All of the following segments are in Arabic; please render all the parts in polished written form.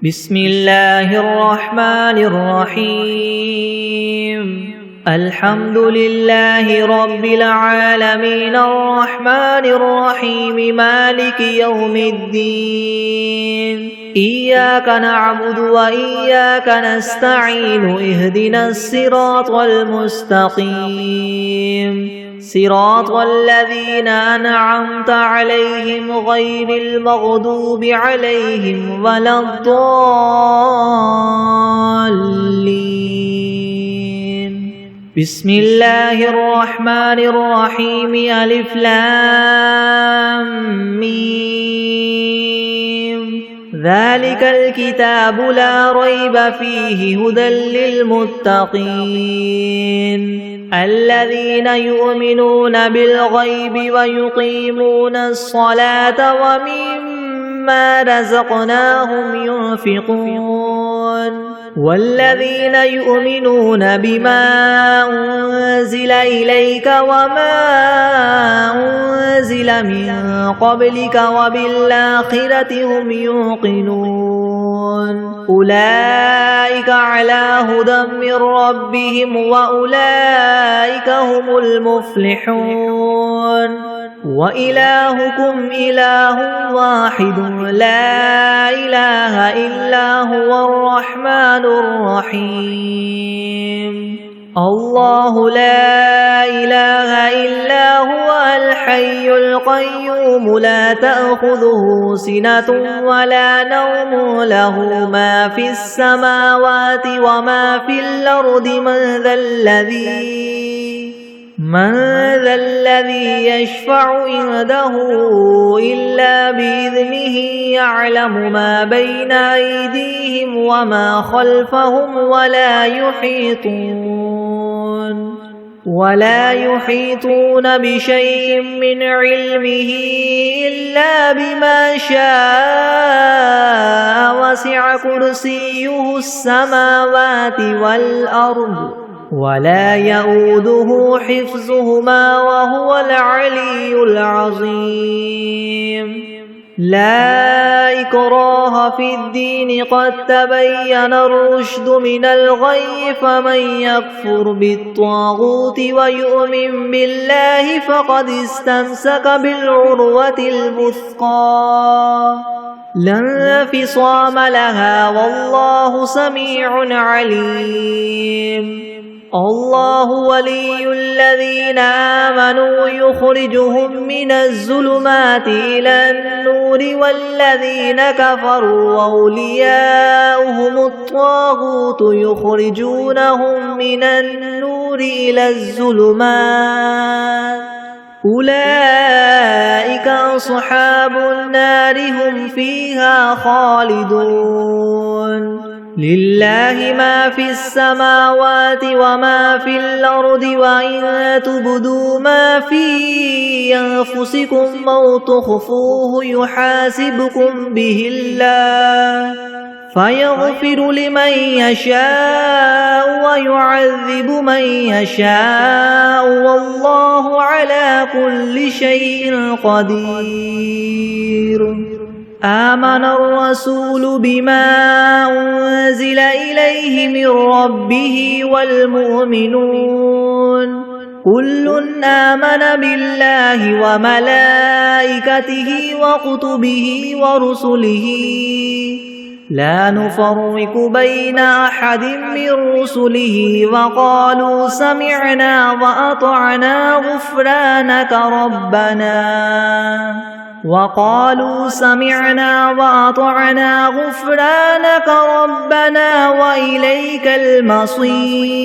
بسم الله الرحمن الرحيم الحمد لله رب العالمين الرحمن الرحيم مالك يوم الدين إياك نعبد وإياك نستعين اهدنا الصراط المستقيم صراط الذين أنعمت عليهم غير المغضوب عليهم ولا الضالين بسم الله الرحمن الرحيم ألف لام ميم ذلك الكتاب لا ريب فيه هدى للمتقين الذين يؤمنون بالغيب ويقيمون الصلاة ومما رزقناهم ينفقون والذين يؤمنون بما أنزل إليك وما أنزل من قبلك وبالآخرة هم يوقنون أولئك على هدى من ربهم وأولئك هم المفلحون وإلهكم إله واحد لا إله إلا هو الرحمن الرحيم الله لا إله إلا هو الحي القيوم لا تأخذه سنة ولا نوم له ما في السماوات وما في الأرض من ذا الذي يشفع عنده إلا بإذنه يعلم ما بين أيديهم وما خلفهم ولا يحيطون بشيء من علمه إلا بما شاء وسع كرسيه السماوات والأرض ولا يؤوده حفظهما وهو العلي العظيم لا إكراه في الدين قد تبين الرشد من الغي فمن يكفر بالطاغوت ويؤمن بالله فقد استمسك بالعروة الوثقى لا انفصام لها والله سميع عليم الله ولي الذين آمنوا يخرجهم من الظلمات إلى النور والذين كفروا أولياؤهم الطاغوت يخرجونهم من النور إلى الظلمات أولئك أصحاب النار هم فيها خالدون لله ما في السماوات وما في الأرض وإن تبدوا ما في أنفسكم أو تخفوه يحاسبكم به الله فيغفر لمن يشاء ويعذب من يشاء والله على كل شيء قدير آمن الرسول بما أنزل إليه من ربه والمؤمنون كل آمن بالله وملائكته وكتبه ورسله لا نفرق بين أحد من رسله وقالوا سمعنا وأطعنا غفرانك ربنا وإليك المصير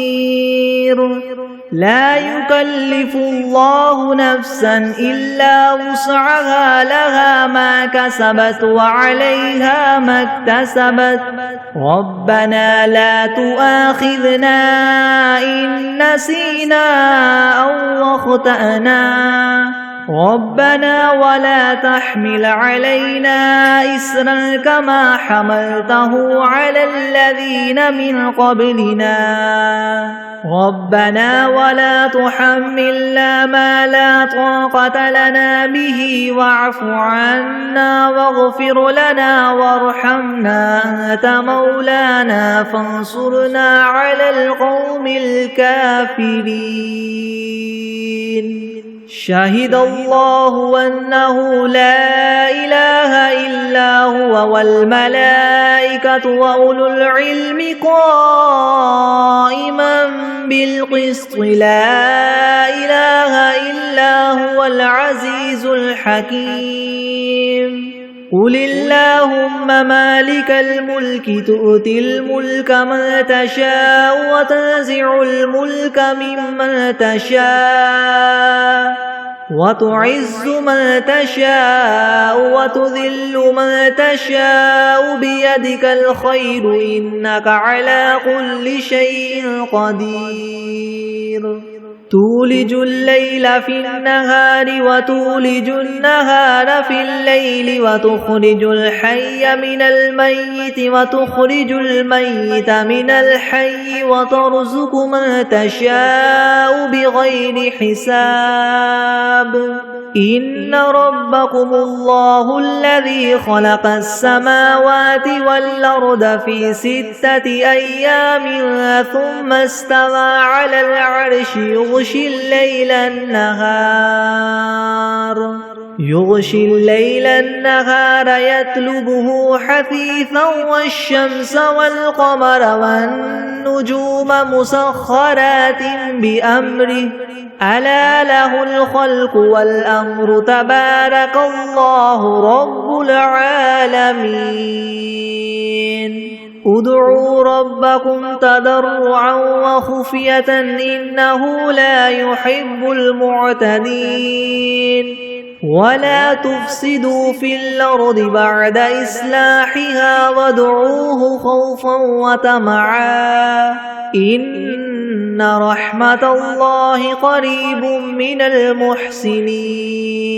لا يكلف الله نفسا إلا وسعها لها ما كسبت وعليها ما اكتسبت ربنا لا تؤاخذنا إن نسينا أو أخطأنا ربنا ولا تحمل علينا إسرا كما حملته على الذين من قبلنا ربنا ولا تحملنا ما لا طاقة لنا به واعف عنا واغفر لنا وارحمنا أنت مولانا فانصرنا على القوم الكافرين شهد الله أنه لا إله إلا هو والملائكة وأولو العلم قائما بالقسط لا إله إلا هو العزيز الحكيم قل اللهم مالك الملك تؤتي الملك من تشاء وتنزع الملك ممن تشاء وتعز من تشاء وتذل من تشاء بيدك الخير إنك على كل شيء قدير تولج الليل في النهار وتولج النهار في الليل وتخرج الحي من الميت وتخرج الميت من الحي وترزق من تشاء بغير حساب إن ربكم الله الذي خلق السماوات والأرض في 6 أيام ثم استوى على العرش يغشي الليل النهار يطلبه حثيثا والشمس والقمر والنجوم مسخرات بأمره ألا له الخلق والأمر تبارك الله رب العالمين ادعوا ربكم تضرعا وخفية إنه لا يحب المعتدين ولا تفسدوا في الأرض بعد إصلاحها وادعوه خوفا وطمعا إن رحمة الله قريب من المحسنين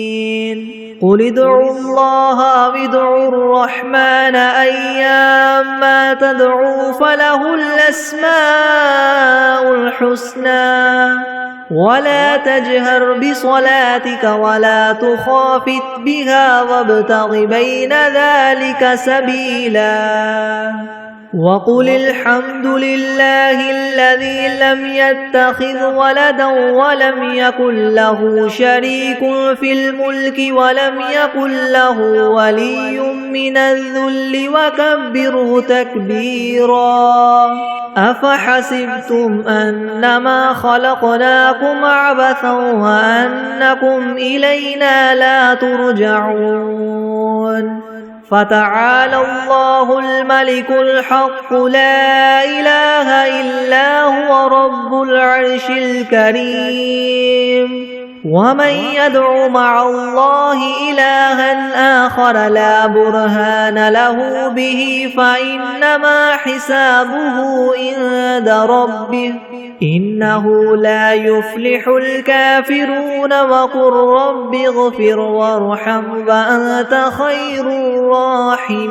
قل ادعوا الله أو ادعوا الرحمن أيما تدعوا فله الأسماء الحسنى ولا تجهر بصلاتك ولا تخافت بها وابتغ بين ذلك سبيلا وقل الحمد لله الذي لم يتخذ ولدا ولم يكن له شريك في الملك ولم يكن له ولي من الذل وكبره تكبيرا أفحسبتم أنما خلقناكم عبثا وأنكم إلينا لا ترجعون فتعالى الله الملك الحق لا إله إلا هو رب العرش الكريم ومن يدع مع الله إلها آخر لا برهان له به فإنما حسابه عند ربه إنه لا يفلح الكافرون وقل رب اغفر وارحم وأنت خير الراحمين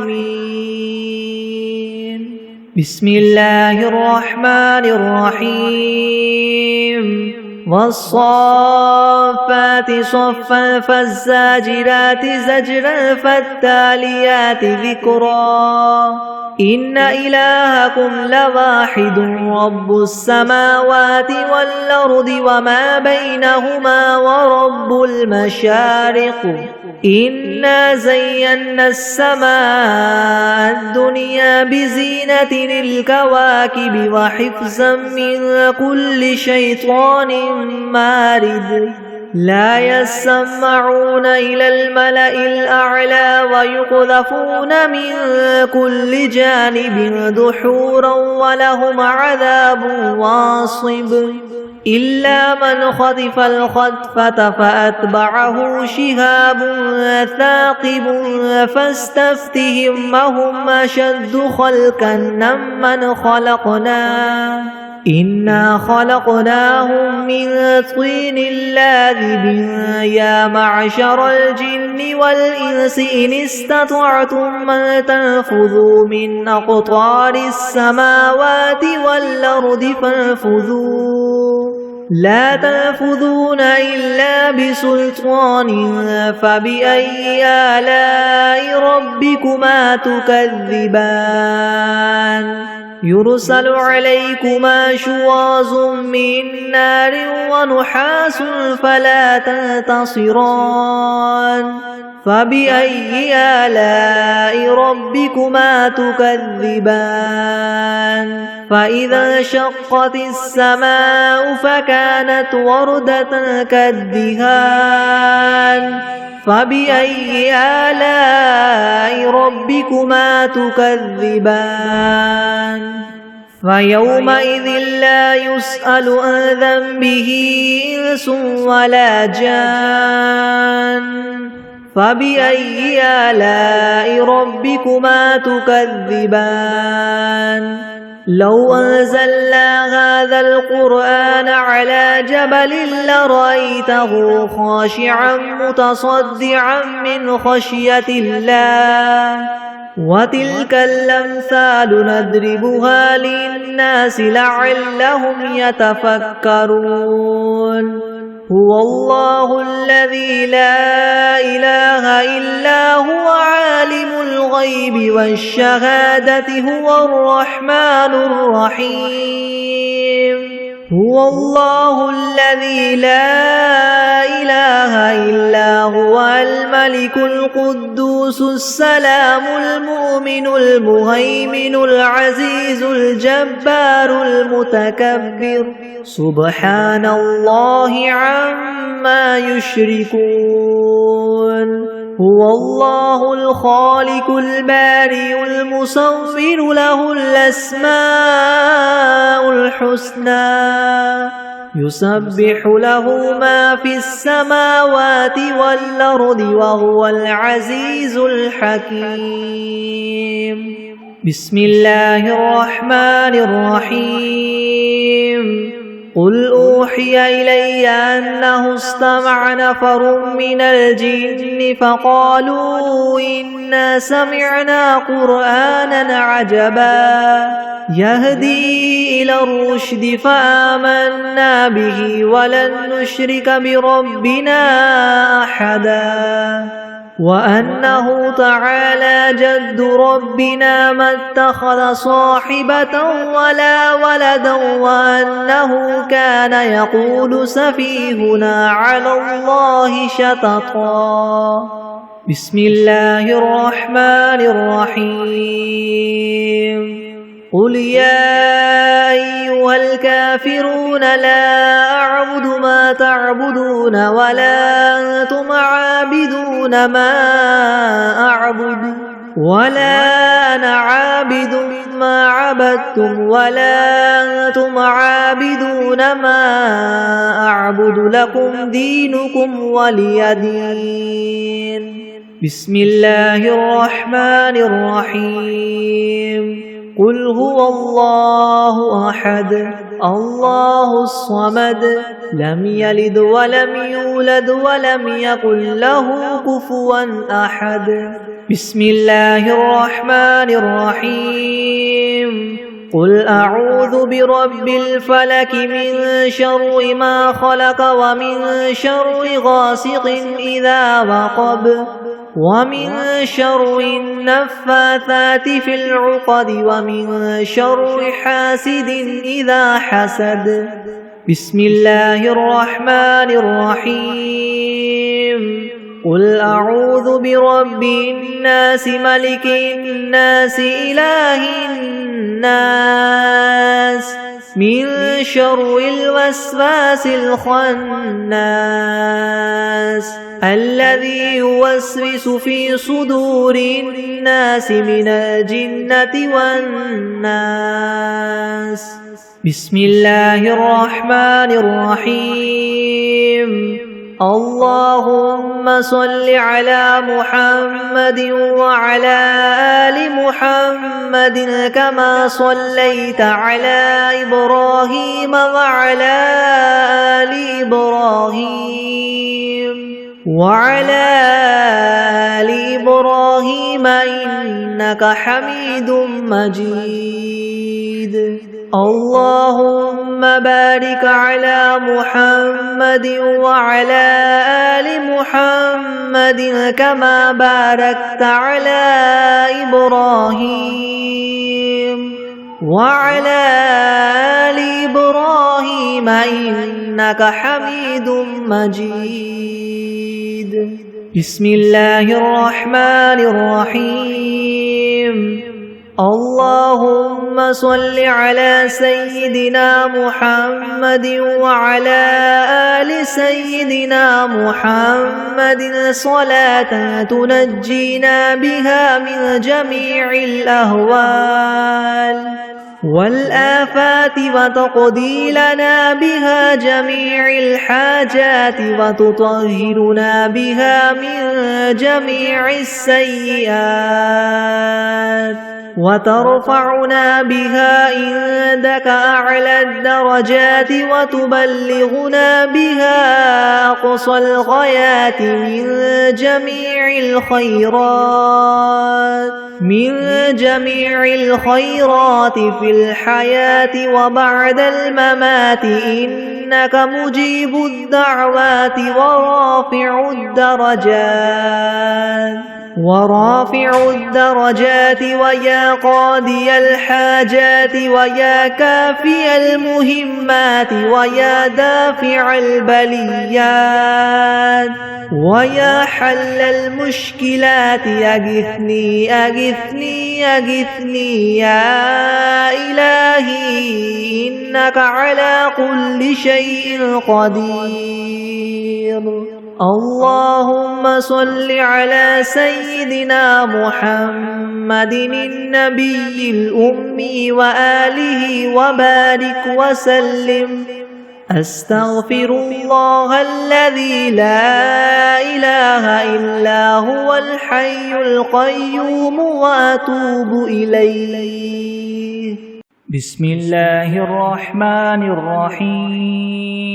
بسم الله الرحمن الرحيم والصافات صفا فالزاجرات زجرا فالتاليات ذكرا إن إلهكم لواحد رب السماوات والأرض وما بينهما ورب المشارق إنا زينا السماء الدنيا بزينة الكواكب وحفظا من كل شيطان مارد لا يسمعون إلى الملأ الأعلى ويقذفون من كل جانب دحورا ولهم عذاب واصب إلا من خطف الخطفة فأتبعه شهاب ثاقب فاستفتهم هم أشد خلقا ممن خلقنا إنا خلقناهم من طين لازب يا معشر الجن والإنس إن استطعتم أن تنفذوا من أقطار السماوات والأرض فانفذوا لا تنفذون إلا بسلطان فبأي آلاء ربكما تكذبان يرسل عليكما شواظ من نار ونحاس فلا تنتصران فبأي آلاء ربكما تكذبان فإذا انشقت السماء فكانت وردة كالدهان فبأي آلاء ربكما تكذبان فيومئذ لا يسأل عن ذنبه إنس ولا جان فبأي آلاء ربكما تكذبان لو أنزلنا هذا القرآن على جبل لرأيته خاشعا متصدعا من خشية الله وتلك الأمثال نضربها للناس لعلهم يتفكرون هو الله الذي لا إله إلا هو عالم الغيب والشهادة هو الرحمن الرحيم هو الله الذي لا إله إلا هو الملك القدوس السلام المؤمن المهيمن العزيز الجبار المتكبر سبحان الله عما يشركون هو الله الخالق البارئ المصور له الأسماء الحسنى يسبح له ما في السماوات والأرض وهو العزيز الحكيم بسم الله الرحمن الرحيم قل أوحي إلي أنه استمع نفر من الجن فقالوا إنا سمعنا قرآنا عجبا يهدي إلى الرشد فآمنا به ولن نشرك بربنا أحدا وأنه تعالى جد ربنا ما اتخذ صاحبة ولا ولدا وأنه كان يقول سفيهنا على الله شططا بسم الله الرحمن الرحيم قل يا أيها الكافرون لا أعبد ما تعبدون ولا أنتم عابدون ما أعبد ولا أنا عابد ما عبدتم ولا أنتم عابدون ما أعبد لكم دينكم ولي دين بسم الله الرحمن الرحيم قل هو الله أحد الله الصمد لم يلد ولم يولد ولم يكن له كفوا أحد بسم الله الرحمن الرحيم قل أعوذ برب الفلك من شر ما خلق ومن شر غاسق إذا وقب ومن شر النفاثات في العقد ومن شر حاسد إذا حسد بسم الله الرحمن الرحيم قل أعوذ برب الناس ملك الناس إله الناس من شر الوسواس الخناس الذي يوسوس في صدور الناس من الجنة والناس بسم الله الرحمن الرحيم اللهم صل على محمد وعلى آل محمد كما صليت على إبراهيم وعلى آل إبراهيم إنك حميد مجيد. اللهم بارك على محمد وعلى آل محمد كما باركت على إبراهيم وعلى آل إبراهيم إنك حميد مجيد. بسم الله الرحمن الرحيم. اللهم صل على سيدنا محمد وعلى آل سيدنا محمد صلاة تنجينا بها من جميع الأهوال والآفات وتقضي لنا بها جميع الحاجات وتطهرنا بها من جميع السيئات وترفعنا بها عندك أعلى الدرجات وتبلغنا بها أقصى الغايات من جميع الخيرات في الحياة وبعد الممات إنك مجيب الدعوات ورافع الدرجات ويا قاضي الحاجات ويا كافي المهمات ويا دافع البليات ويا حل المشكلات أغثني أغثني أغثني يا إلهي إنك على كل شيء قدير. اللهم صل على سيدنا محمد النبي الأمي وآله وبارك وسلم. أستغفر الله الذي لا إله إلا هو الحي القيوم وأتوب إليه. بسم الله الرحمن الرحيم.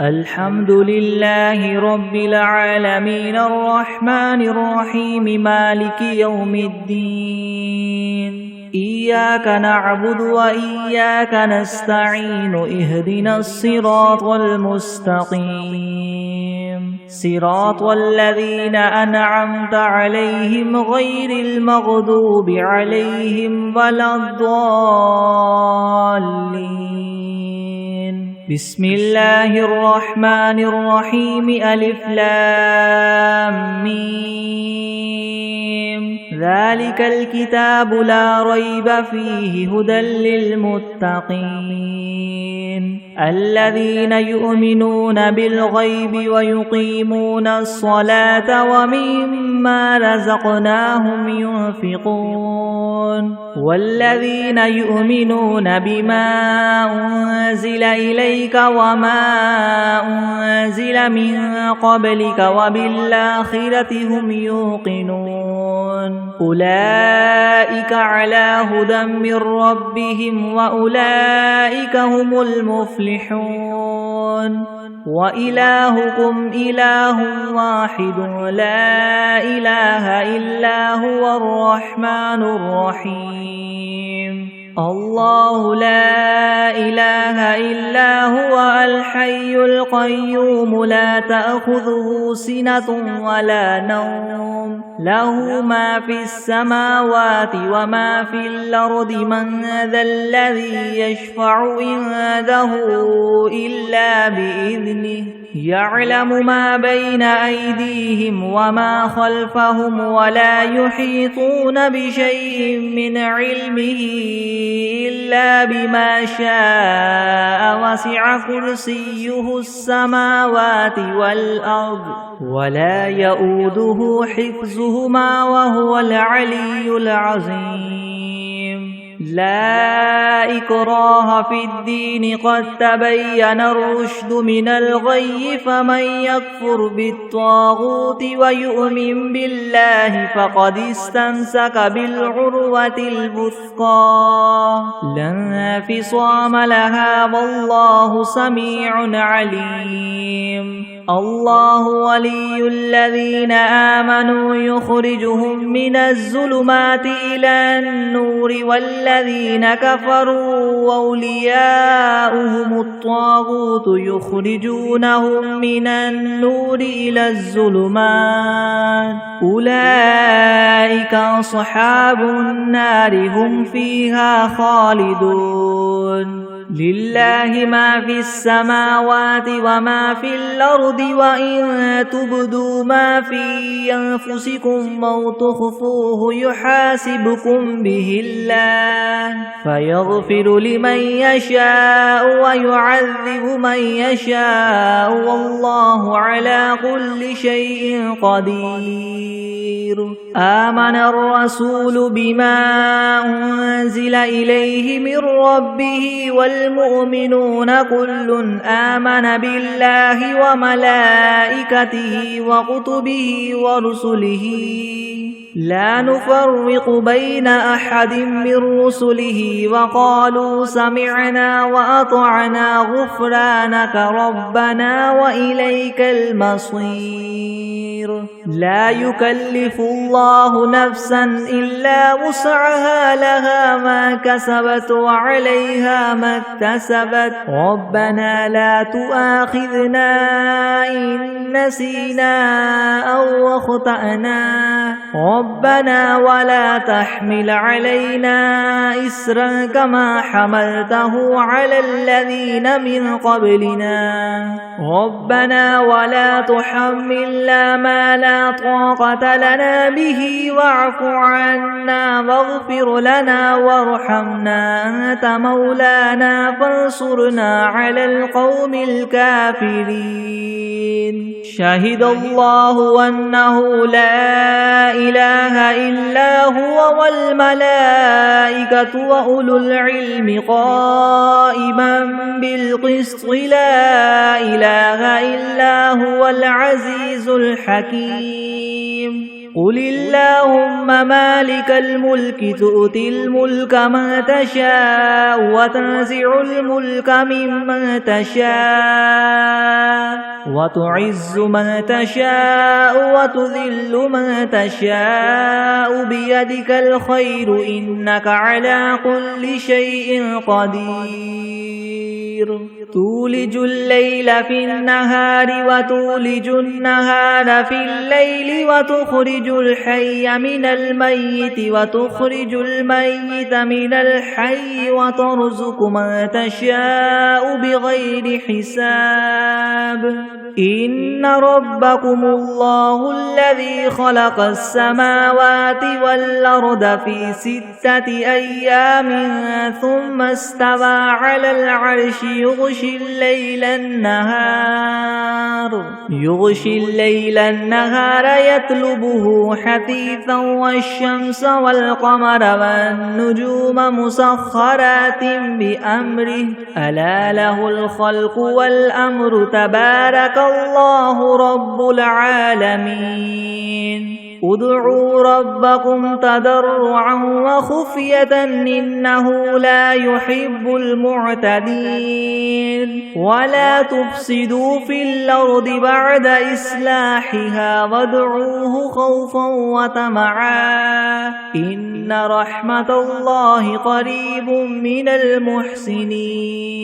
الحمد لله رب العالمين الرحمن الرحيم مالك يوم الدين. إياك نعبد وإياك نستعين اهدنا الصراط المستقيم صراط الذين أنعمت عليهم غير المغضوب عليهم ولا الضالين. بسم الله الرحمن الرحيم. ألف لام ميم. ذلك الكتاب لا ريب فيه هدى للمتقين الذين يؤمنون بالغيب ويقيمون الصلاة ومما رزقناهم ينفقون والذين يؤمنون بما أنزل إليك وما أنزل من قبلك وبالآخرة هم يوقنون أولئك على هدى من ربهم وأولئك هم المفلحون. وإلهكم إله واحد لا إله إلا هو الرحمن الرحيم. الله لا إله إلا هو الحي القيوم لا تأخذه سنة ولا نوم له ما في السماوات وما في الأرض من ذا الذي يشفع عنده إلا بإذنه يعلم ما بين أيديهم وما خلفهم ولا يحيطون بشيء من علمه إلا بما شاء وسع كرسيه السماوات والأرض ولا يؤوده حفظهما وهو العلي العظيم. لا إكراه في الدين قد تبين الرشد من الغي فمن يكفر بالطاغوت ويؤمن بالله فقد استمسك بالعروة الوثقى لا انفصام لها والله سميع عليم الله ولي الذين آمنوا يخرجهم من الظلمات إلى النور والذين كفروا أولياؤهم الطاغوت يخرجونهم من النور إلى الظلمات أولئك أصحاب النار هم فيها خالدون لله ما في السماوات وما في الأرض وإن تبدوا ما في أنفسكم أو تخفوه يحاسبكم به الله فيغفر لمن يشاء ويعذب من يشاء والله على كل شيء قدير آمن الرسول بما أنزل إليه من ربه والمؤمنون كل آمن بالله وملائكته وكتبه ورسله لا نفرق بين أحد من رسله وقالوا سمعنا وأطعنا غفرانك ربنا وإليك المصير لا يكلف الله نفسا إلا وسعها لها ما كسبت وعليها ما اكتسبت ربنا لا تؤاخذنا إن نسينا أو أخطأنا ربنا ولا تحمل علينا إسرا كما حملته على الذين من قبلنا ربنا ولا تحملنا ما لا طاقة لنا به واعف عنا واغفر لنا وارحمنا أنت مولانا فانصرنا على القوم الكافرين شهد الله أنه لا إله إلا هو والملائكة وأولو العلم قائما بالقسط لا إله إلا هو العزيز الحكيم قل اللهم مالك الملك تؤتي الملك من تشاء وتنزع الملك ممن تشاء وتعز من تشاء وتذل من تشاء بيدك الخير إنك على كل شيء قدير تولج الليل في النهار وتولج النهار في الليل وتخرج الحي من الميت وتخرج الميت من الحي وترزق من تشاء بغير حساب إن ربكم الله الذي خلق السماوات والأرض في 6 أيام ثم استوى على العرش يغشي الليل النهار يطلبه حثيثا والشمس والقمر والنجوم مسخرات بأمره ألا له الخلق والأمر تبارك الله رب العالمين ادعوا ربكم تضرعا وخفية إنه لا يحب المعتدين ولا تفسدوا في الأرض بعد إصلاحها وادعوه خوفا وطمعا إن رحمة الله قريب من المحسنين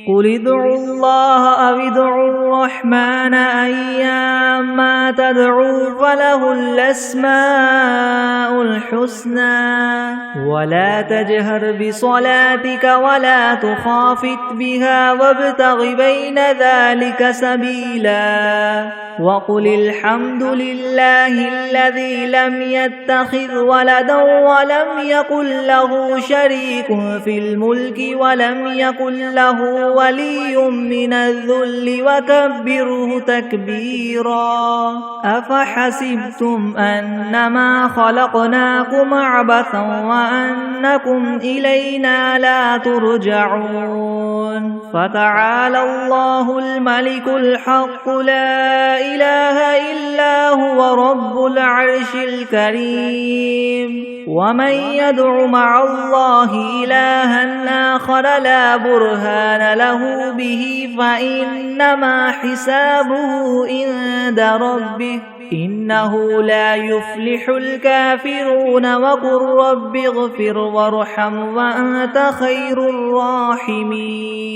قل ادعوا الله أو ادعوا الرحمن أيما تدعوا فله الأسماء الحسنى ولا تجهر بصلاتك ولا تخافت بها وابتغ بين ذلك سبيلا وقل الحمد لله الذي لم يتخذ ولدا ولم يكن له شريك في الملك ولم يكن له ولي من الذل وكبره تكبيرا أفحسبتم أنما خلقناكم عبثا وأنكم إلينا لا ترجعون فتعالى الله الملك الحق لا إله إلا هو رب العرش الكريم ومن يدع مع الله إلها آخر لا برهان له به فإنما حسابه عند ربه إنه لا يفلح الكافرون وقل رب اغفر وارحم وأنت خير الراحمين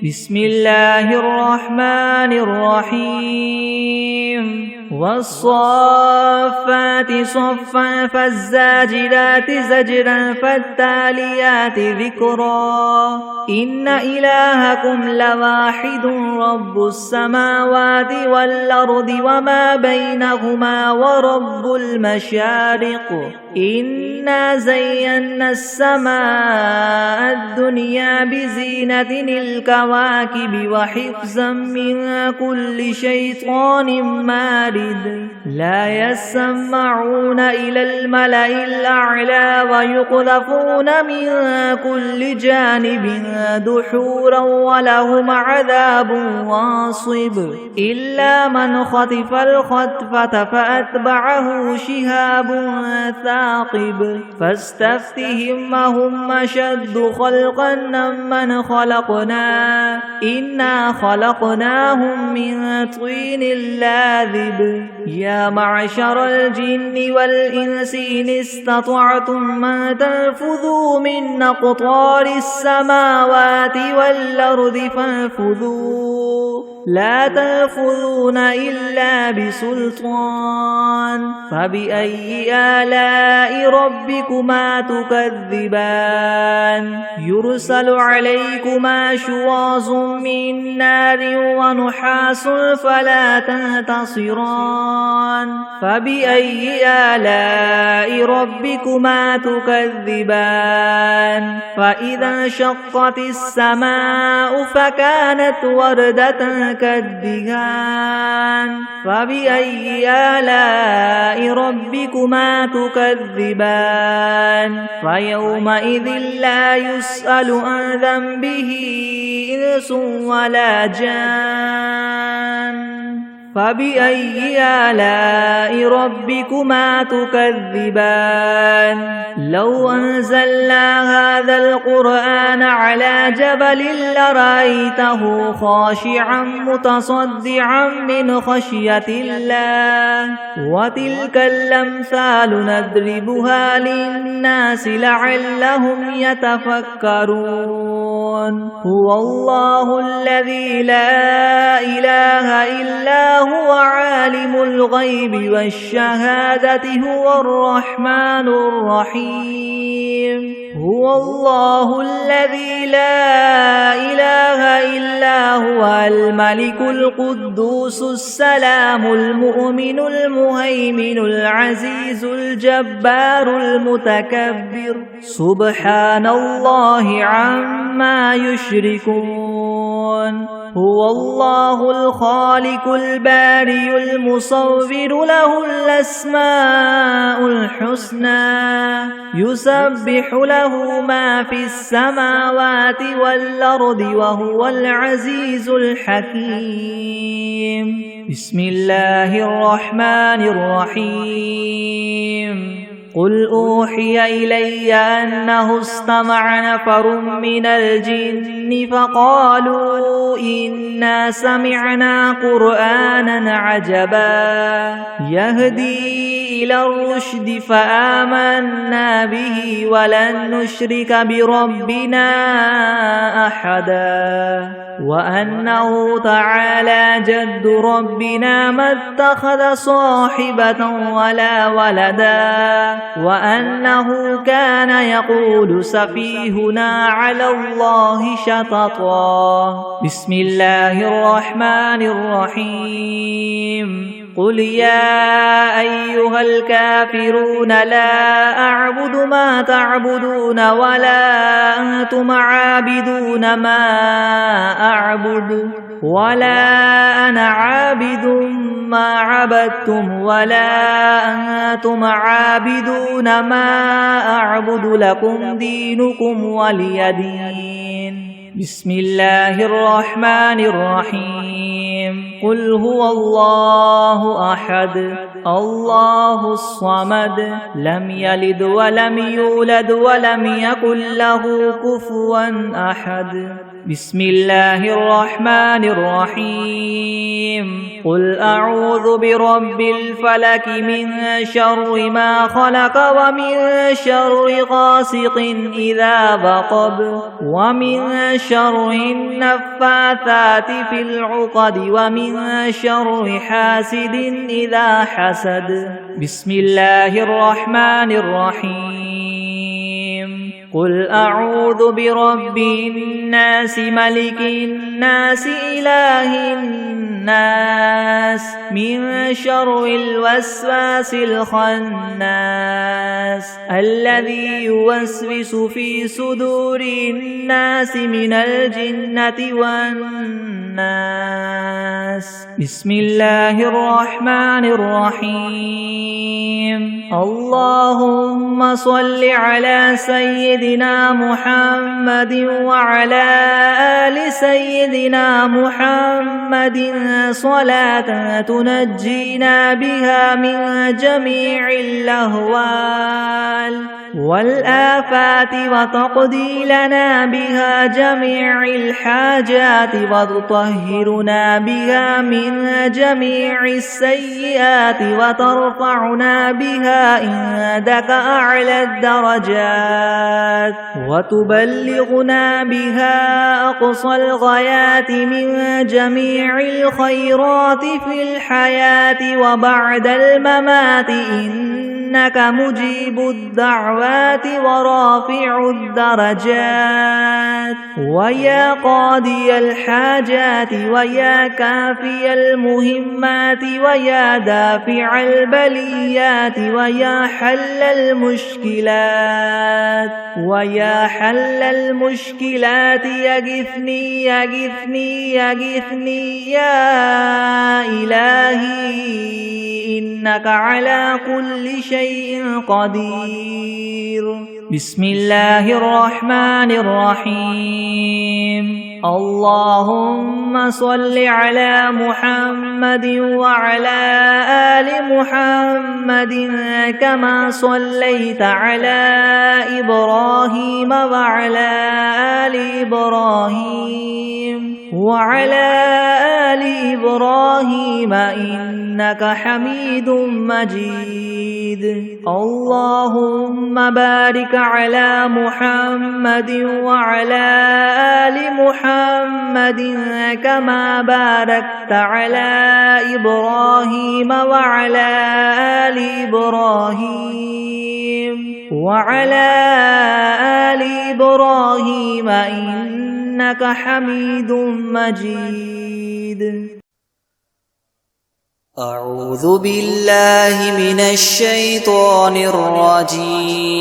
بسم الله الرحمن الرحيم والصافات صفا فالزاجرات زجرا فالتاليات ذكرا إن إلهكم لواحد رب السماوات والأرض وما بينهما ورب المشارق إنا زينا السماء الدنيا بزينة الكواكب وحفظا من كل شيطان مارد لا يسمعون إلى الملأ الأعلى ويقذفون من كل جانب دحورا ولهم عذاب واصب إلا من خطف الخطفة فأتبعه شهاب ثاقب فاستفتهم أهم أشد خلقا ممن خلقنا إنا خلقناهم من طين لاذب يا معشر الجن والإنس إن استطعتم أن تنفذوا من أقطار السماوات والأرض فانفذوا لا تنفذون إلا بسلطان فبأي آلاء ربكما تكذبان يرسل عليكما شواظ من نار ونحاس فلا تنتصران فبأي آلاء ربكما تكذبان فإذا انشقت السماء فكانت وردة كالدهان فبأي آلاء ربكما تكذبان فيومئذ لا يسأل عن ذنبه إنس ولا جان فبأي آلاء ربكما تكذبان لو أنزلنا هذا القرآن على جبل لرأيته خاشعا متصدعا من خشية الله وتلك الأمثال نضربها للناس لعلهم يتفكرون هو الله الذي لا إله إلا هو عالم الغيب والشهادة هو الرحمن الرحيم هو الله الذي لا إله إلا هو الملك القدوس السلام المؤمن المهيمن العزيز الجبار المتكبر سبحان الله عما يشركون هو الله الخالق البارئ المصور له الأسماء الحسنى يسبح له ما في السماوات والأرض وهو العزيز الحكيم بسم الله الرحمن الرحيم قل أوحي إلي أنه استمع نفر من الجن فقالوا إنا سمعنا قرآنا عجبا يهدي إلى الرشد فآمنا به ولن نشرك بربنا أحدا وأنه تعالى جد ربنا ما اتخذ صاحبة ولا ولدا وأنه كان يقول سفيهنا على الله شططا. بسم الله الرحمن الرحيم. قل يا أيها الكافرون لا أعبد ما تعبدون ولا أنتم عابدون ما أعبد ولا أنا عابد ما عبدتم ولا أنتم عابدون ما أعبد لكم دينكم ولي دين. بسم الله الرحمن الرحيم. قل هو الله أحد الله الصمد لم يلد ولم يولد ولم يكن له كفوا أحد. بسم الله الرحمن الرحيم. قل أعوذ برب الفلك من شر ما خلق ومن شر غاسق إذا وقب ومن شر النفاثات في العقد ومن شر حاسد إذا حسد. بسم الله الرحمن الرحيم. قل أعوذ برب الناس ملك الناس إله الناس من شر الوسواس الخناس الذي يوسوس في صدور الناس من الجنة والناس. بسم الله الرحمن الرحيم. اللهم صل على سيدنا محمد وعلى آل سيدنا محمد صلاة تنجينا بها من جميع الأهوال والآفات وتقضي لنا بها جميع الحاجات وتطهرنا بها من جميع السيئات وترفعنا بها عندك أعلى الدرجات وتبلغنا بها أقصى الغايات من جميع الخيرات في الحياة وبعد الممات إنك مجيب الدعوات ورافع الدرجات ويا قاضي الحاجات ويا كافي المهمات ويا دافع البليات ويا حل المشكلات ويا حل المشكلات يغثني يغثني يغثني يا إلهي إنك على كل شيء قدير. بسم الله الرحمن الرحيم. اللهم صل على محمد وعلى آل محمد كما صليت على إبراهيم وعلى آل إبراهيم وعلى آل إبراهيم إنك حميد مجيد. اللهم بارك على محمد وعلى آل محمد كما باركت على إبراهيم وعلى آل إبراهيم وعلى آل إبراهيم إنك حميد مجيد. أعوذ بالله من الشيطان الرجيم.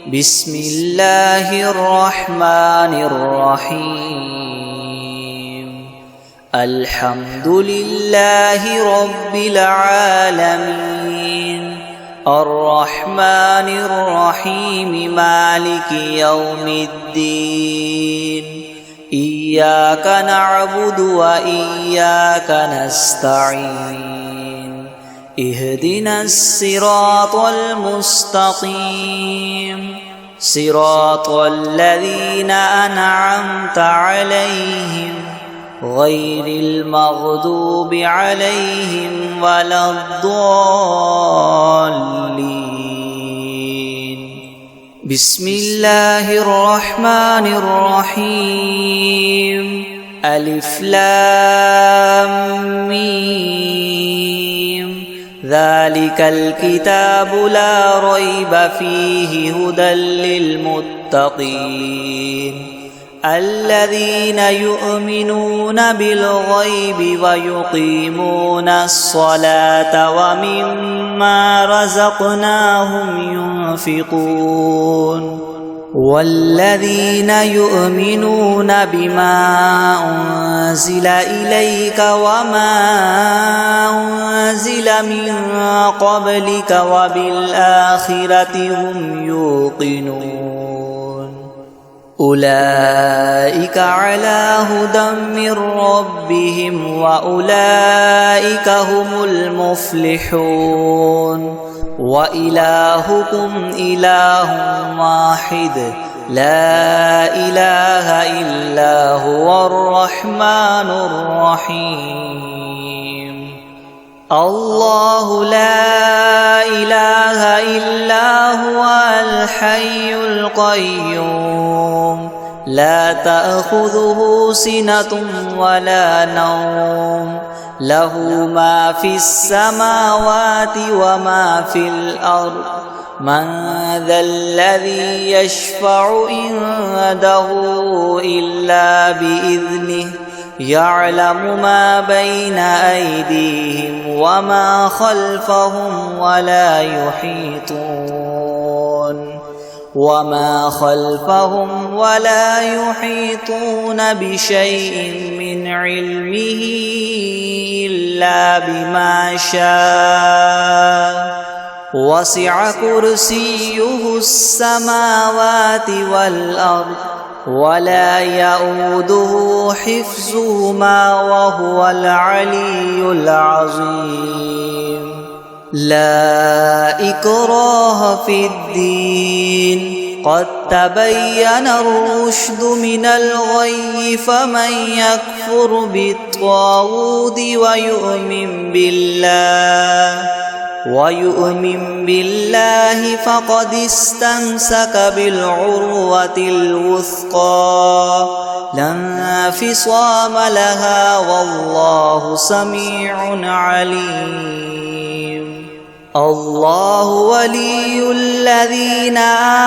بسم الله الرحمن الرحيم. الحمد لله رب العالمين الرحمن الرحيم مالك يوم الدين إياك نعبد وإياك نستعين اهدنا الصراط المستقيم صراط الذين أنعمت عليهم غير المغضوب عليهم ولا الضالين. بسم الله الرحمن الرحيم ألف لام ميم ذلك الكتاب لا ريب فيه هدى للمتقين الذين يؤمنون بالغيب ويقيمون الصلاة ومما رزقناهم ينفقون والذين يؤمنون بما أنزل إليك وما أنزل من قبلك وبالآخرة هم يوقنون أولئك على هدى من ربهم وأولئك هم المفلحون وإلهكم إله واحد لا إله إلا هو الرحمن الرحيم الله لا إله إلا هو الحي القيوم لا تأخذه سنة ولا نوم له ما في السماوات وما في الأرض من ذا الذي يشفع عنده إلا بإذنه يعلم ما بين أيديهم وما خلفهم ولا يحيطون بشيء من علمه إلا بما شاء وسع كرسيه السماوات والأرض ولا يؤوده حفظهما وهو العلي العظيم لا إكراه في الدين قد تبين الرشد من الغي فمن يكفر بالطاغوت ويؤمن بالله فقد استمسك بالعروة الوثقى لا انفصام لها والله سميع عليم الله ولي الذين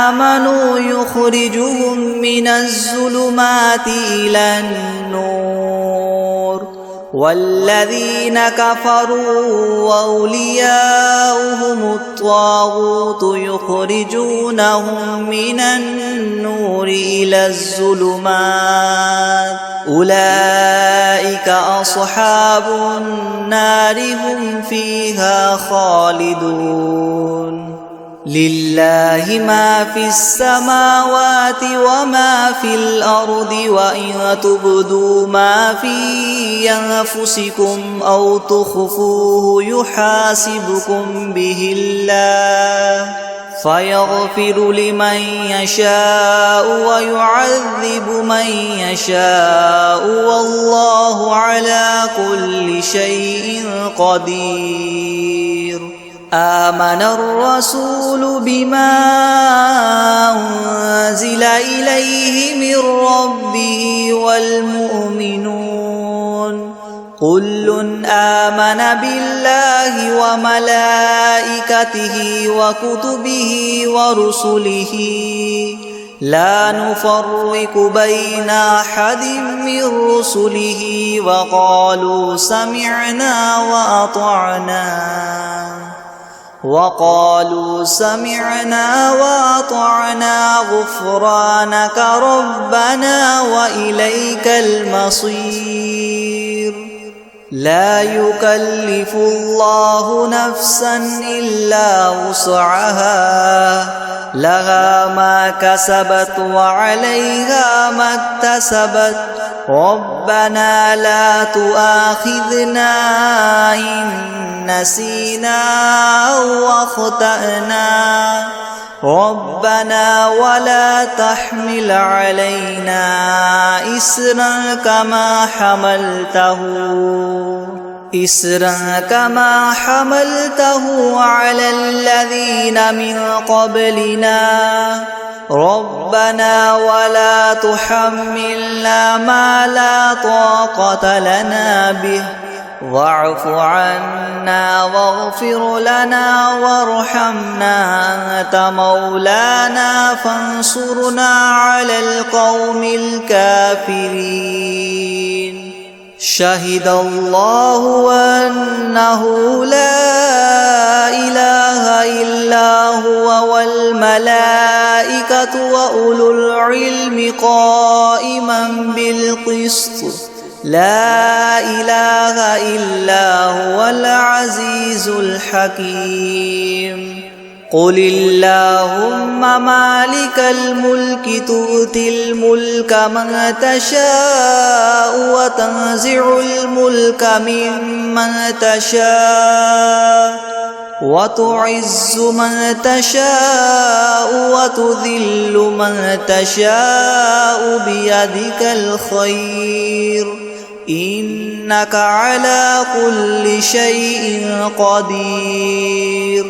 آمنوا يخرجهم من الظلمات إلى النور والذين كفروا أولياؤهم الطاغوت يخرجونهم من النور إلى الظلمات أولئك أصحاب النار هم فيها خالدون لله ما في السماوات وما في الأرض وإن تبدوا ما في أنفسكم أو تخفوه يحاسبكم به الله فيغفر لمن يشاء ويعذب من يشاء والله على كل شيء قدير آمن الرسول بما أنزل إليه من ربه والمؤمنون كل آمن بالله وملائكته وكتبه ورسله لا نفرق بين أحد من رسله وقالوا سمعنا وأطعنا غفرانك ربنا وإليك المصير لا يكلف الله نفسا إلا وسعها لها ما كسبت وعليها ما اكتسبت ربنا لا تؤاخذنا إن نسينا أو أخطأنا ربنا ولا تحمل علينا إسرا كما حملته على الذين من قبلنا ربنا ولا تحملنا ما لا طاقة لنا به واعف عنا واغفر لنا وارحمنا أنت مولانا فانصرنا على القوم الكافرين شهد الله أنه لا إله إلا هو والملائكة وأولو العلم قائما بالقسط لا إله إلا هو العزيز الحكيم قل اللهم مالك الملك تؤتي الملك من تشاء وتنزع الملك ممن تشاء وتعز من تشاء وتذل من تشاء بيدك الخير إنك على كل شيء قدير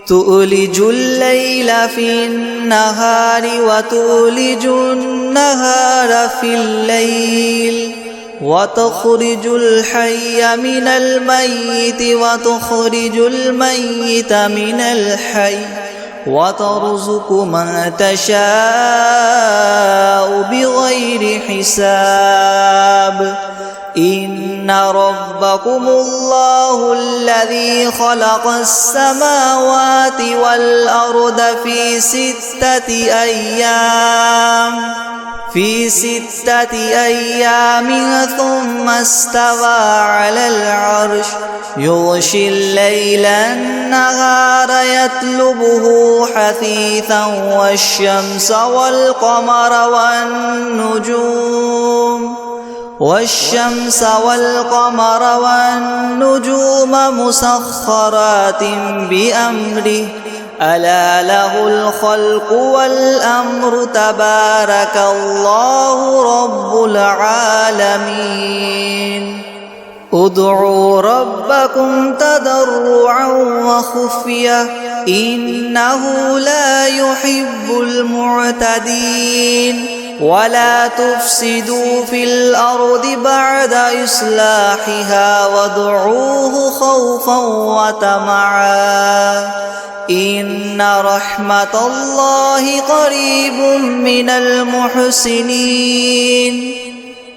تؤلج الليل في النهار وتؤلج النهار في الليل وتخرج الحي من الميت وتخرج الميت من الحي وترزق من تشاء بغير حساب إن ربكم الله الذي خلق السماوات والأرض في 6 أيام ثم استوى على العرش يغشي الليل النهار يطلبه حثيثا والشمس والقمر والنجوم مسخرات بأمره ألا له الخلق والأمر تبارك الله رب العالمين ادعوا ربكم تضرعا وخفية إنه لا يحب المعتدين ولا تفسدوا في الأرض بعد إصلاحها وادعوه خوفا وطمعا إن رحمة الله قريب من المحسنين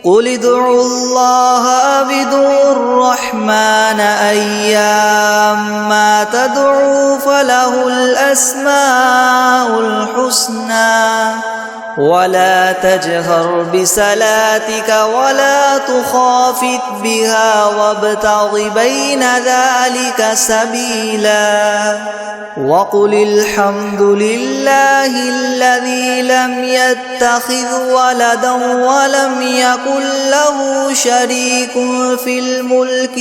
قل ادعوا الله أو ادعوا الرحمن أيما تدعوا فله الأسماء الحسنى ولا تجهر بصلاتك ولا تخافت بها وابتغ بين ذلك سبيلا وقل الحمد لله الذي لم يتخذ ولدا ولم يكن له شريك في الملك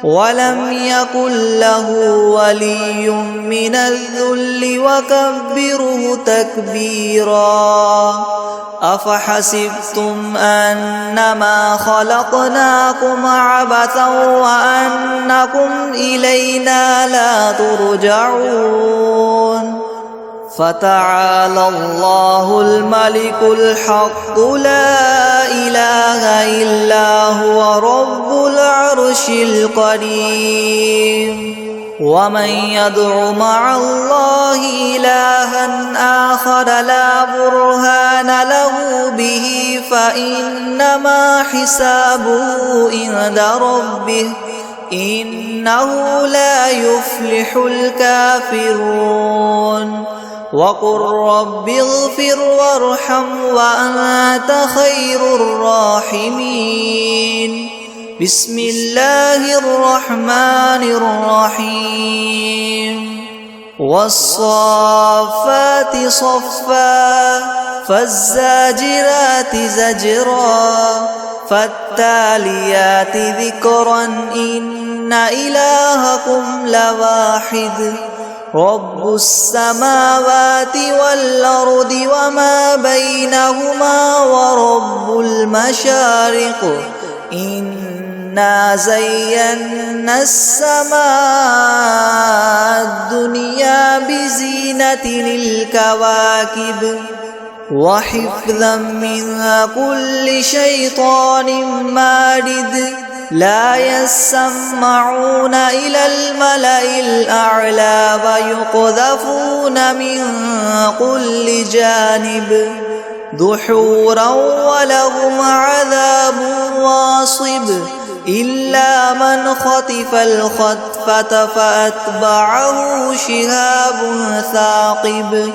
ولم يكن له ولي من الذل وكبره تكبيرا أفحسبتم أنما خلقناكم عبثا وأنكم إلينا لا ترجعون فتعالى الله الملك الحق لا إله إلا هو رب العرش الكريم ومن يدع مع الله إلها آخر لا برهان له به فإنما حسابه عند ربه إنه لا يفلح الكافرون وقل رب اغفر وارحم وأنت خير الراحمين بسم الله الرحمن الرحيم والصافات صفا فالزاجرات زجرا فالتاليات ذكرا إن إلهكم لواحد رب السماوات والأرض وما بينهما ورب المشارق إنه إنا زينا السماء الدنيا بزينة الكواكب وحفظا من كل شيطان مارد لا يسمعون إلى الملأ الأعلى ويقذفون من كل جانب دحورا ولهم عذاب واصب إلا من خطف الخطفة فأتبعه شهاب ثاقب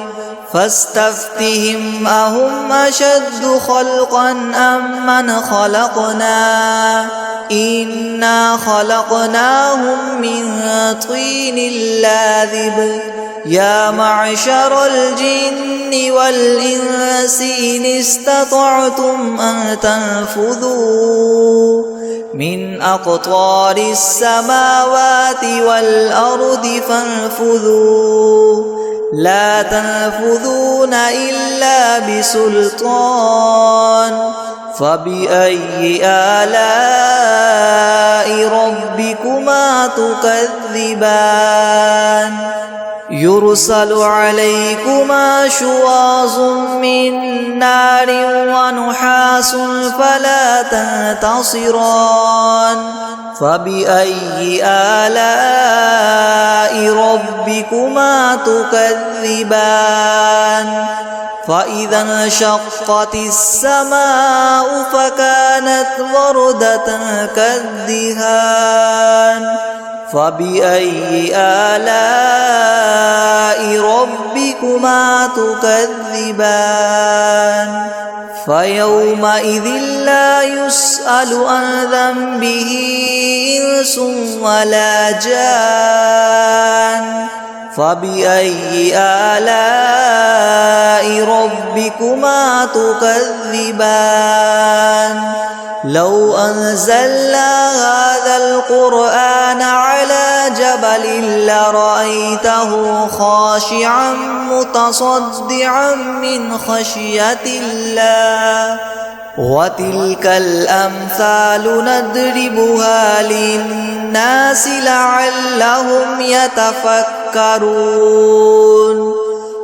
فاستفتهم أهم أشد خلقا أم من خلقنا إنا خلقناهم من طين لاذب يا معشر الجن والإنس إن استطعتم أن تنفذوا من أقطار السماوات والأرض فانفذوا لا تنفذون إلا بسلطان فبأي آلاء ربكما تكذبان يرسل عليكما شواظ من نار ونحاس فلا تنتصران فبأي آلاء ربكما تكذبان فإذا انشقت السماء فكانت وردة كالدهان فبأي آلاء ربكما تكذبان فيومئذ لا يسأل عن ذنبه إنس ولا جان فبأي آلاء ربكما تكذبان لو أنزلنا هذا القرآن على جبل لرأيته خاشعا متصدعا من خشية الله وتلك الأمثال نضربها للناس لعلهم يتفكرون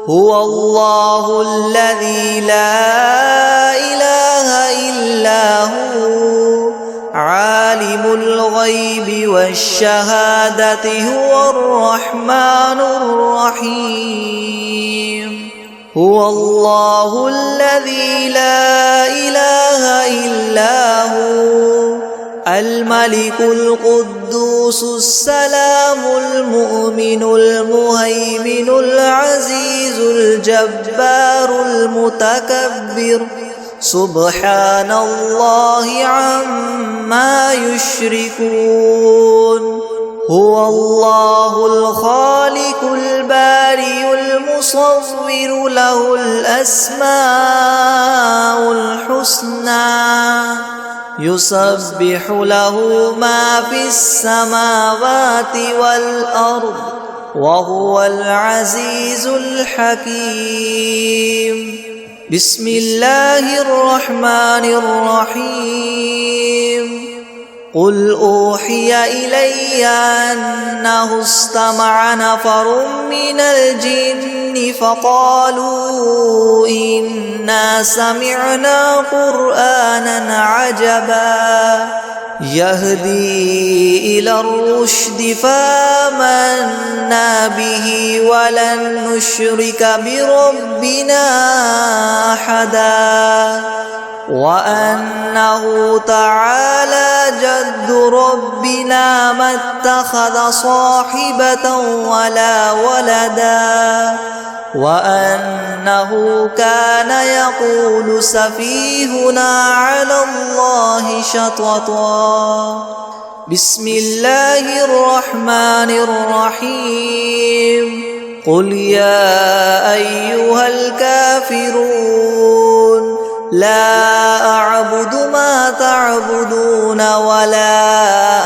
هو الله الذي لا إله إلا هو عالم الغيب والشهادة هو الرحمن الرحيم هو الله الذي لا إله إلا هو الملك القدوس السلام المؤمن المهيمن العزيز الجبار المتكبر سبحان الله عما يشركون هو الله الخالق البارئ المصور له الأسماء الحسنى يسبح له ما في السماوات والأرض وهو العزيز الحكيم بسم الله الرحمن الرحيم قل أوحي إلي أنه استمع نفر من الجن فقالوا إنا سمعنا قرآنا عجبا يهدي إلى الرشد فآمنا به ولن نشرك بربنا أحدا وأنه تعالى جد ربنا ما اتخذ صاحبة ولا ولدا وأنه كان يقول سفيهنا على الله شططا بسم الله الرحمن الرحيم قل يا أيها الكافرون لا أعبد ما تعبدون ولا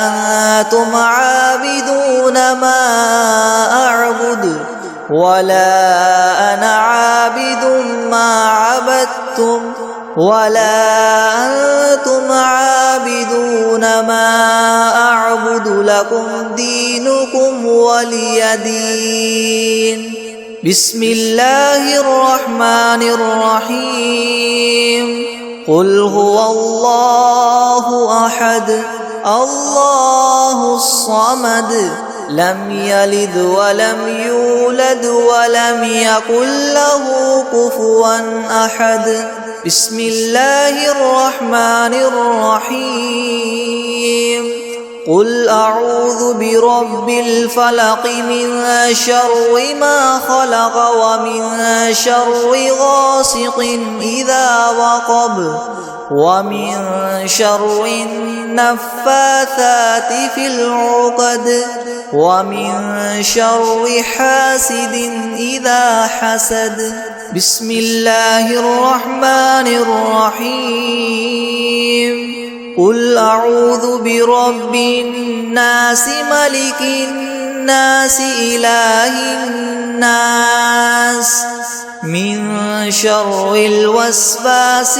أنتم عابدون ما أعبد ولا أنا عابد ما عبدتم ولا أنتم عابدون ما أعبد لكم دينكم ولي دين بسم الله الرحمن الرحيم قل هو الله أحد الله الصمد لم يلد ولم يولد ولم يكن له كفوا أحد بسم الله الرحمن الرحيم قل أعوذ برب الفلق من شر ما خلق ومن شر غاسق إذا وقب ومن شر النفاثات في العقد ومن شر حاسد إذا حسد بسم الله الرحمن الرحيم قل أعوذ برب الناس ملك الناس إله الناس من شر الوسواس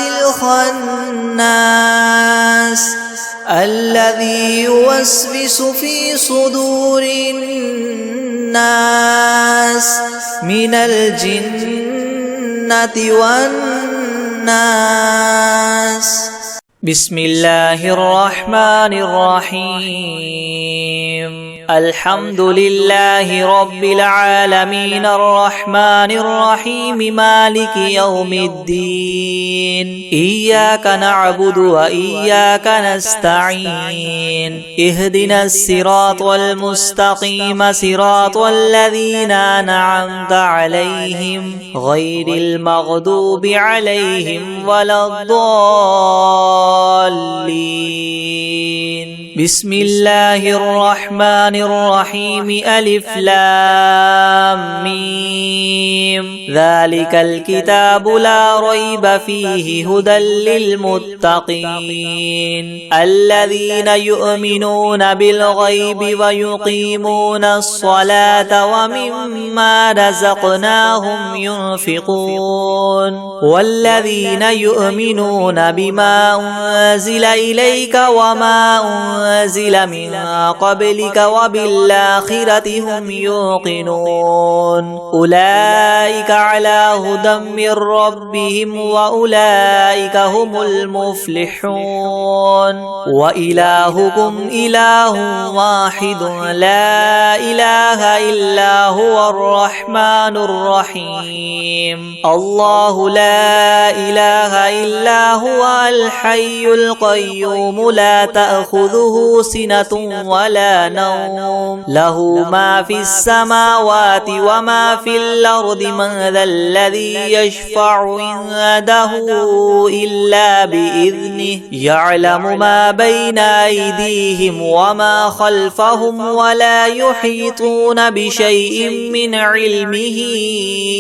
الخناس الذي يوسوس في صدور الناس من الجنة والناس بسم الله الرحمن الرحيم الحمد لله رب العالمين الرحمن الرحيم مالك يوم الدين إياك نعبد وإياك نستعين اهدنا الصراط المستقيم صراط الذين أنعمت عليهم غير المغضوب عليهم ولا الضالين بسم الله الرحمن الرحيم ألف لام ميم ذلك الكتاب لا ريب فيه هدى للمتقين الذين يؤمنون بالغيب ويقيمون الصلاة ومما رزقناهم ينفقون والذين يؤمنون بما أنزل إليك وما أنزل من قبلك وبالآخرة هم يوقنون أولئك على هدى من ربهم وأولئك هم المفلحون وإلهكم إله واحد لا إله إلا هو الرحمن الرحيم الله لا إله إلا هو الحي القيوم لا تأخذه سنة ولا نوم له ما في السماوات وما في الأرض من ذا الذي يشفع عنده إلا بإذنه يعلم ما بين أيديهم وما خلفهم ولا يحيطون بشيء من علمه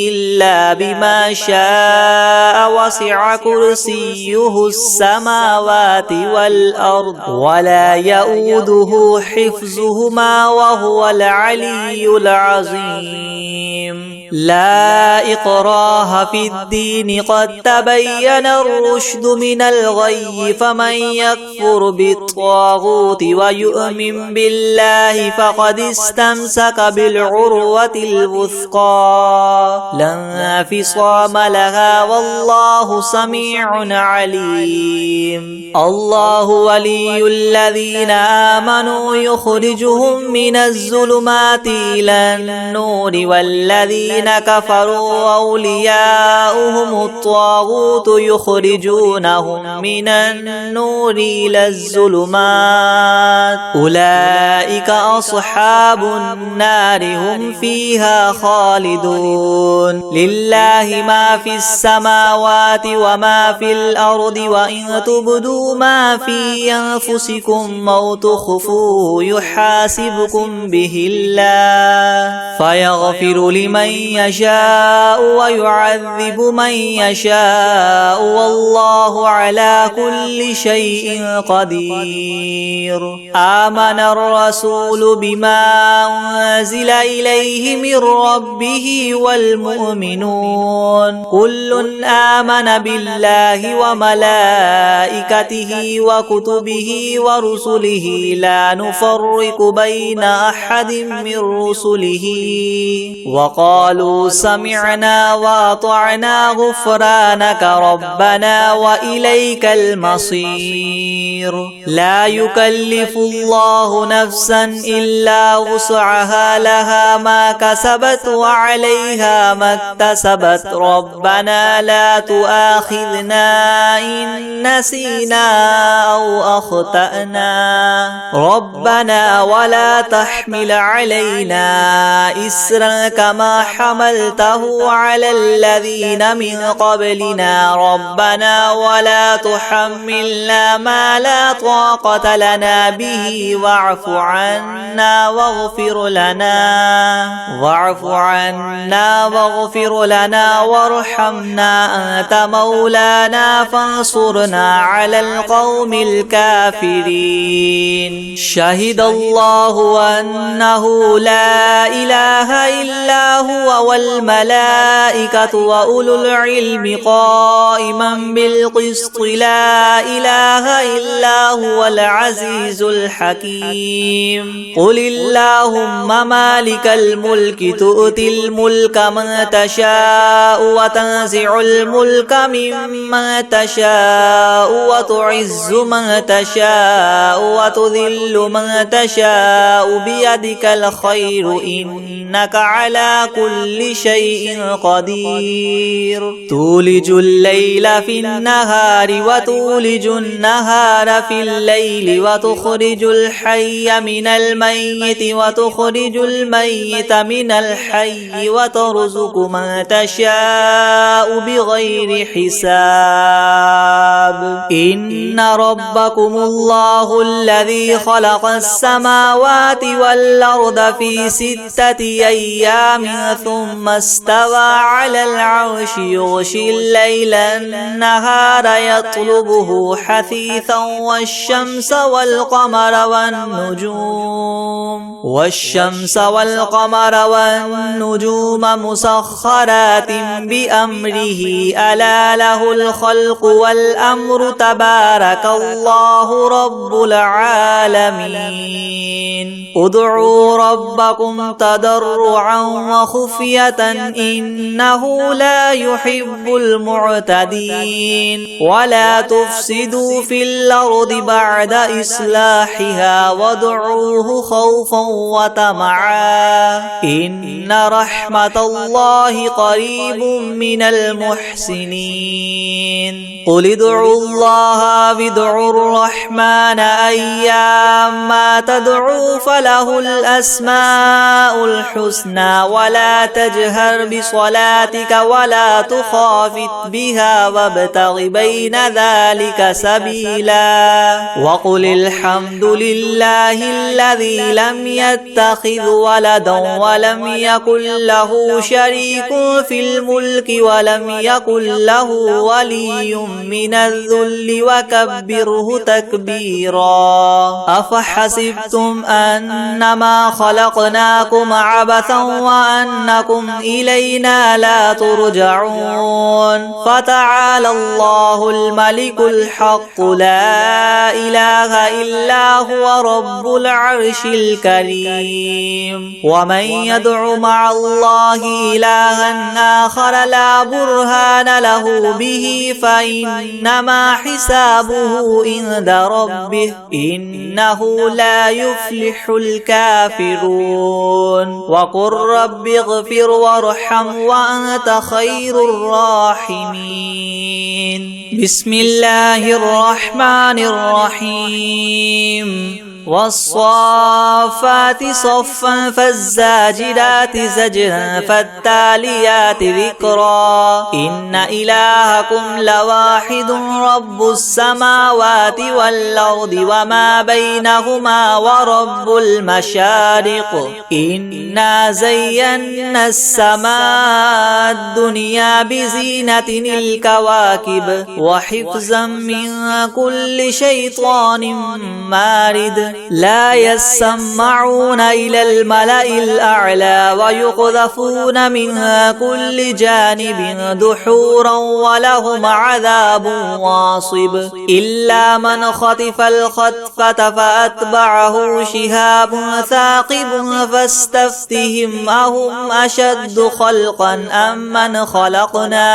إلا بما شاء وسع كرسيه السماوات والأرض ولا يؤوده حفظهما وهو العلي العظيم لا إكراه في الدين قد تبين الرشد من الغي فمن يكفر بالطاغوت ويؤمن بالله فقد استمسك بالعروة الوثقى لا انفصام لها والله سميع عليم الله ولي الذين آمنوا يخرجهم من الظلمات إلى النور والذين كفروا أولياؤهم الطاغوت يخرجونهم من النور إلى الظلمات أولئك أصحاب النار هم فيها خالدون لله ما في السماوات وما في الأرض وإن تبدوا ما في أنفسكم أو تخفوه يحاسبكم به الله فيغفر لمن يشاء ويعذب من يشاء والله على كل شيء قدير. آمن الرسول بما أنزل إليه من ربه والمؤمنون كل آمن بالله وملائكته وكتبه ورسله لا نفرق بين أحد من رسله وقالوا سمعنا وأطعنا غفرانك ربنا وإليك المصير. لا يكلف الله نفسا إلا وسعها لها ما كسبت وعليها ما اكتسبت ربنا لا تؤاخذنا إن نسينا أو أخطأنا ربنا ولا تحمل علينا إسرا كما حملته على الذين من قبلنا ربنا ولا تحملنا ما لا طاقة لنا به واعف عنا واغفر لنا وارحمنا أنت مولانا فانصرنا على القوم الكافرين. شهد الله أنه لا إله إلا هو والملائكة وأولو العلم قائما بالقسط لا إله إلا هو العزيز الحكيم. قل اللهم مالك الملك تؤتي الملك من تشاء وتنزع الملك ممن تشاء وتعز من تشاء وتذل من تشاء بيدك الخير إنك على كل شيء قدير. تولج الليل في النهار وتولج النهار في الليل وتخرج الحي من الميت وتخرج الميت من الحي وترزق من تشاء بغير حساب. إن ربكم الله الذي خلق السماوات والأرض في 6 أيام ثم استوى على العرش يغشي الليل النهار يطلبه حثيثا والشمس والقمر والنجوم مسخرات بأمره ألا له الخلق والأمر تبارك الله رب العالمين. ادعوا ربكم تضرعا وخفية إنه لا يحب المعتدين. ولا تفسدوا في الأرض بعد إصلاحها وادعوه خوفا وطمعا إن رحمة الله قريب من المحسنين. قل ادعوا الله وادعوا الرحمن أيما تدعوا فله الأسماء الحسنى ولا تجهر بصلاتك ولا تخافت بها وابتغ بين ذلك سبيلا. وقل الحمد لله الذي لم يتخذ ولدا ولم يكن له شريك في الملك ولم يكن له ولي من الذل وكبره تكبيرا. أفحسبتم أنما خلقناكم عبثا وأنكم إلينا لا ترجعون. فتعالى الله الملك الحق لا إله إلا هو رب العرش الكريم. ومن يدع مع الله إلها آخر لا برهان له به فإنما حسابه عند ربه إنه لا يفلح الكافرون. وقل رب اغفر وارحم وأنت خير الراحمين. بسم الله الرحمن الرحيم. والصافات صفا فالزاجرات زجرا فالتاليات ذكرا إن إلهكم لواحد رب السماوات والأرض وما بينهما ورب المشارق إنا زينا السماء الدنيا بزينة الكواكب وحفظا من كل شيطان مارد لا يسمعون إلى الملأ الأعلى ويقذفون منها كل جانب دحورا ولهم عذاب واصب إلا من خطف الخطفة فأتبعه شهاب ثاقب فاستفتهم أهم أشد خلقا أم من خلقنا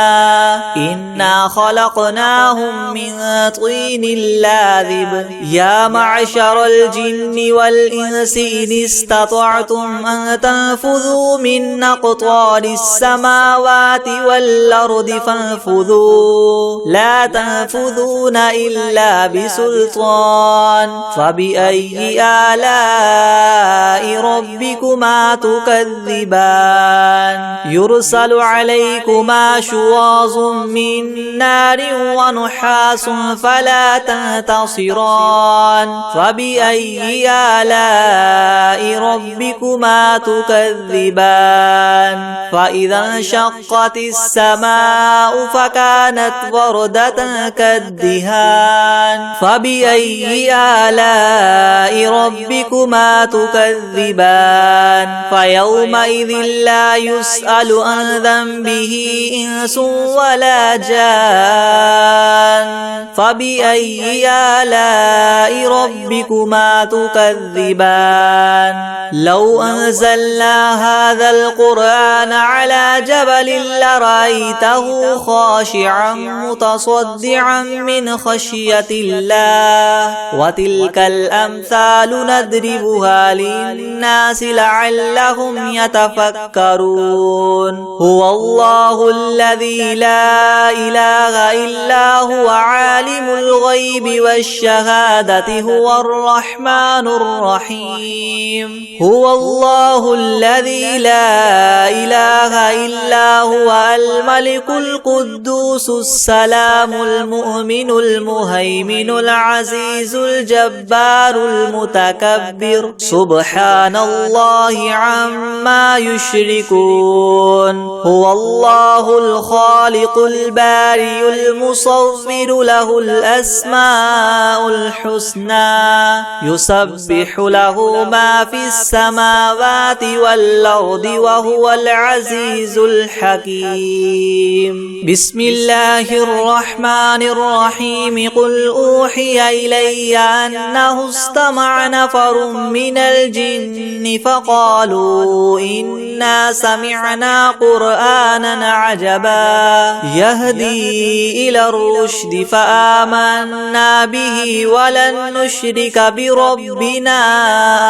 إنا خلقناهم من طين لاذب يا معشر الجن والإنس إن استطعتم أن تنفذوا من أقطار السماوات والأرض فانفذوا لا تنفذون إلا بسلطان فبأي آلاء ربكما تكذبان يرسل عليكما شواظ من نار ونحاس فلا تنتصران فبأي آلاء ربكما تكذبان فإذا انشقت السماء فكانت وردة كالدهان فبأي آلاء ربكما تكذبان فيومئذ لا يسأل عن ذنبه إنس ولا جان فبأي آلاء ربكما تكذبان لو أنزلنا هذا القرآن على جبل لرأيته خاشعا متصدعا من خشية الله وتلك الأمثال نضربها للناس لعلهم يتفكرون هو الله الذي لا إله إلا هو عالم الغيب والشهادة هو الرحمن الرحيم هو الله الذي لا إله إلا هو الملك القدوس السلام المؤمن المهيمن العزيز الجبار المتكبر سبحان الله عما يشركون هو الله الخالق البارئ المصور له الأسماء الحسنى يسبح له ما في السماوات والأرض وهو العزيز الحكيم بسم الله الرحمن الرحيم قل أوحي إلي أنه استمع نفر من الجن فقالوا إنا سمعنا قرآنا عجبا يهدي إلى الرشد فآمنا به ولن نشرك بربنا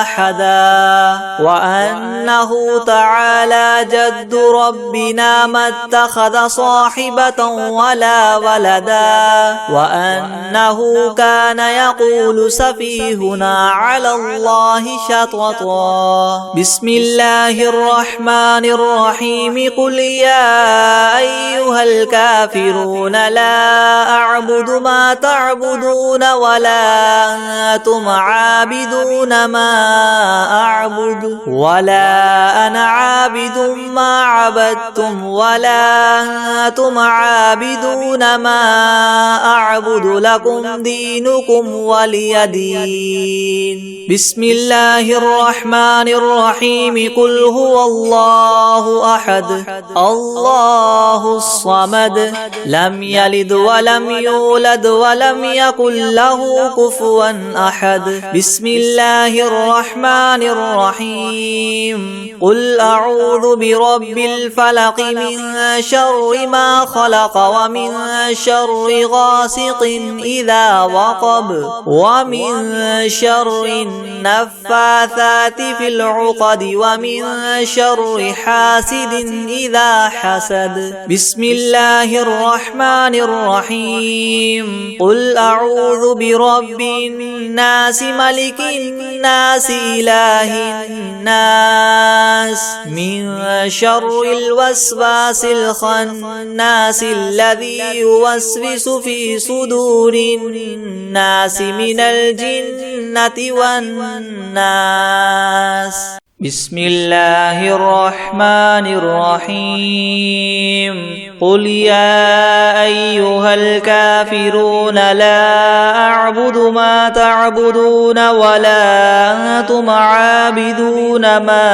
أحدا وأنه تعالى جد ربنا ما اتخذ صاحبة ولا ولدا وأنه كان يقول سفيهنا على الله شططا بسم الله الرحمن الرحيم قل يا أيها الكافرون لا أعبد ما تعبدون ولا أنتم عابدون ما أعبد ولا أنا عابد ما عبدتم ولا أنتم عابدون ما أعبد لكم دينكم ولي دين بسم الله الرحمن الرحيم قل هو الله أحد الله الصمد لم يلد ولم يولد ولم يكن له كفوا أحد بسم الله الرحمن الرحيم قل أعوذ برب الفلق من شر ما خلق ومن شر غاسق إذا وقب ومن شر النفاثات في العقد ومن شر حاسد إذا حسد. بسم الله الرحمن الرحيم. قل أعوذ برب الناس ملك الناس إله الناس من شر الوسواس الخناس الذي يوسوس في صدور الناس من الجنة والناس. بسم الله الرحمن الرحيم. قل يا أيها الكافرون لا أعبد ما تعبدون ولا أنتم عابدون ما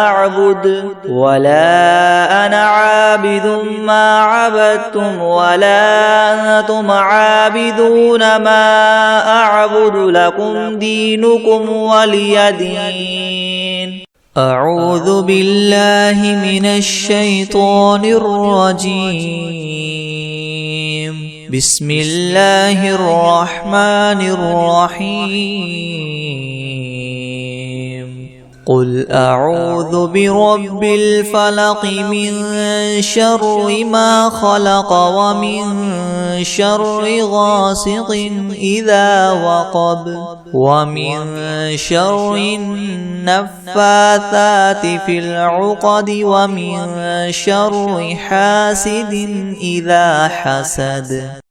أعبد ولا أنا عابد ما عبدتم ولا أنتم عابدون ما أعبد لكم دينكم ولي دين. أعوذ بالله من الشيطان الرجيم. بسم الله الرحمن الرحيم. قل أعوذ برب الفلق من شر ما خلق ومن شر غاسق إذا وقب ومن شر النفاثات في العقد ومن شر حاسد إذا حسد.